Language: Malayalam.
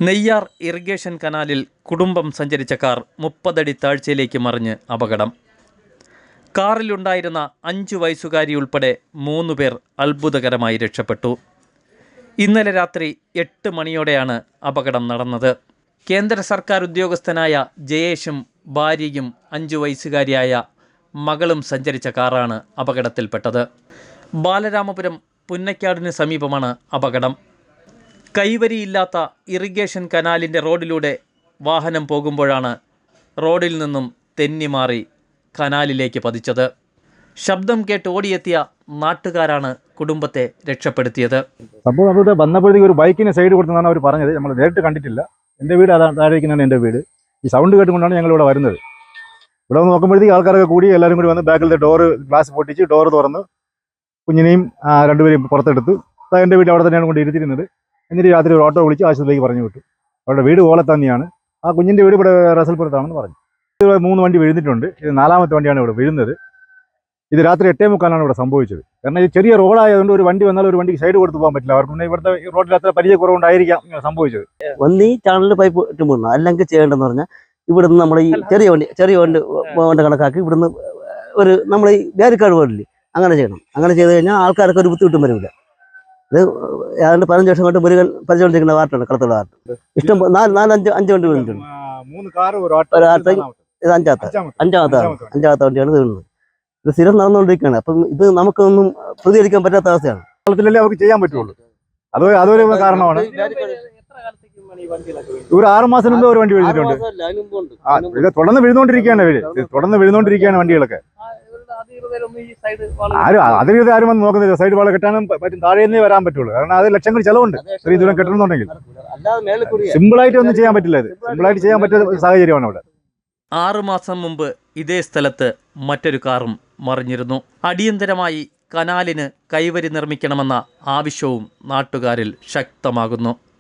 നെയ്യാർ ഇറിഗേഷൻ കനാലിൽ കുടുംബം സഞ്ചരിച്ച കാർ 30 അടി താഴ്ചയിലേക്ക് മറിഞ്ഞ് അപകടം. കാറിലുണ്ടായിരുന്ന 5 വയസ്സുകാരി ഉൾപ്പെടെ 3 പേർ അത്ഭുതകരമായി രക്ഷപ്പെട്ടു. ഇന്നലെ രാത്രി 8 മണിയോടെയാണ് അപകടം നടന്നത്. കേന്ദ്ര സർക്കാർ ഉദ്യോഗസ്ഥനായ ജയേഷും ഭാര്യയും 5 വയസ്സുകാരിയായ മകളും സഞ്ചരിച്ച കാറാണ് അപകടത്തിൽപ്പെട്ടത്. ബാലരാമപുരം പുന്നക്കാടിന് സമീപമാണ് അപകടം. കൈവരിയില്ലാത്ത ഇറിഗേഷൻ കനാലിൻ്റെ റോഡിലൂടെ വാഹനം പോകുമ്പോഴാണ് റോഡിൽ നിന്നും തെന്നിമാറി കനാലിലേക്ക് പതിച്ചത്. ശബ്ദം കേട്ട് ഓടിയെത്തിയ നാട്ടുകാരാണ് കുടുംബത്തെ രക്ഷപ്പെടുത്തിയത്. സംഭവം അവിടെ വന്നപ്പോഴത്തേക്ക് ഒരു ബൈക്കിന് സൈഡ് കൊടുത്തെന്നാണ് അവർ പറഞ്ഞത്. നമ്മൾ നേരിട്ട് കണ്ടിട്ടില്ല. എൻ്റെ വീട് താഴേക്കാണ് എൻ്റെ വീട്. ഈ സൗണ്ട് കേട്ടുകൊണ്ടാണ് ഞങ്ങൾ ഇവിടെ വരുന്നത്. ഇവിടെ വന്ന് നോക്കുമ്പോഴത്തേക്ക് ആൾക്കാരൊക്കെ കൂടി എല്ലാവരും കൂടി വന്ന് ബാക്കിലത്തെ ഗ്ലാസ് പൊട്ടിച്ച് ഡോറ് തുറന്ന് കുഞ്ഞിനെയും രണ്ടുപേരെയും പുറത്തെടുത്തു. എൻ്റെ വീട്ടിൽ അവിടെ തന്നെയാണ് കൊണ്ട് ഇരുത്തിരുന്നത്. എന്നിട്ട് രാത്രി ഒരു ഓട്ടോ വിളിച്ച് ആശുപത്രിയിലേക്ക് പറഞ്ഞു വിട്ടു. അവരുടെ വീട് ഓലത്തന്നെയാണ്. ആ കുഞ്ഞിൻ്റെ വീട് ഇവിടെ റസൽപുരത്താണെന്ന് പറഞ്ഞു. 3 വണ്ടി വീഴുന്നിട്ടുണ്ട്. ഇത് 4ാമത്തെ വണ്ടിയാണ് ഇവിടെ വീഴുന്നത്. ഇത് രാത്രി 8:45 ഇവിടെ സംഭവിച്ചത്. കാരണം ഇത് ചെറിയ റോഡായതുകൊണ്ട് ഒരു വണ്ടി വന്നാൽ ഒരു വണ്ടിക്ക് സൈഡ് കൊടുത്ത് പോകാൻ പറ്റില്ല. അവർക്ക് ഇവിടുത്തെ റോഡിൽ അത്ര പരിചയക്കുറവുണ്ടായിരിക്കാം സംഭവിച്ചത്. ഒന്ന് ഈ ചാനലിൽ പൈപ്പ് ഇട്ട് പോകണം. അല്ലെങ്കിൽ ചെയ്യേണ്ടതെന്ന് പറഞ്ഞാൽ ഇവിടുന്ന് നമ്മൾ ഈ ചെറിയ വണ്ടി കണക്കാക്കി ഇവിടുന്ന് ഒരു നമ്മൾ ഈ ബാരിക്കാട് പോലില്ലേ അങ്ങനെ ചെയ്യണം. അങ്ങനെ ചെയ്ത് കഴിഞ്ഞാൽ ആൾക്കാർക്ക് ഒരു ബുദ്ധിമുട്ടും വരില്ല. ഇത് ഏതാണ്ട് 15 വർഷം കൊണ്ട് മുരുകൻ പരിചയപ്പെട്ടിരിക്കുന്ന വാർട്ടാണ് കളത്തുള്ള വാർട്ട്. ഇഷ്ടം 4-5 വണ്ടി വീണിട്ടുണ്ട്. ഇത് അഞ്ചാമത്തെ വണ്ടിയാണ് വീഴുന്നത്. ഇത് സ്ഥിരം നടന്നുകൊണ്ടിരിക്കുകയാണ്. അപ്പം ഇത് നമുക്കൊന്നും പ്രതികരിക്കാൻ പറ്റാത്ത അവസ്ഥയാണ്. കാലത്തിലല്ലേ അവർക്ക് ചെയ്യാൻ പറ്റുള്ളൂ. അതൊരു കാരണമാണ്. ഒരു 6 മാസം മുമ്പ് ഒരു വണ്ടി വീഴ്ന്നിട്ടുണ്ട്. ഇത് തുടർന്ന് വീഴുന്നോണ്ടിരിക്കുകയാണ് വണ്ടികളൊക്കെ. ആരും വന്ന് നോക്കുന്നില്ല. സൈഡ് വാള കെട്ടാനും പറ്റും. താഴെ തന്നെ വരാൻ പറ്റുള്ളൂ. കാരണം അത് ലക്ഷങ്ങൾ ചെലവുണ്ട്. ഇത്രയും ദൂരം കെട്ടണമെന്നുണ്ടെങ്കിൽ സിമ്പിളായിട്ട് ഒന്നും ചെയ്യാൻ പറ്റില്ല. ഇത് സിമ്പിളായിട്ട് ചെയ്യാൻ പറ്റുന്ന സാഹചര്യമാണ് ഇവിടെ. 6 മാസം മുമ്പ് ഇതേ സ്ഥലത്ത് മറ്റൊരു കാറും മറിഞ്ഞിരുന്നു. അടിയന്തരമായി കനാലിന് കൈവരി നിർമ്മിക്കണമെന്ന ആവശ്യവും നാട്ടുകാരിൽ ശക്തമാകുന്നു.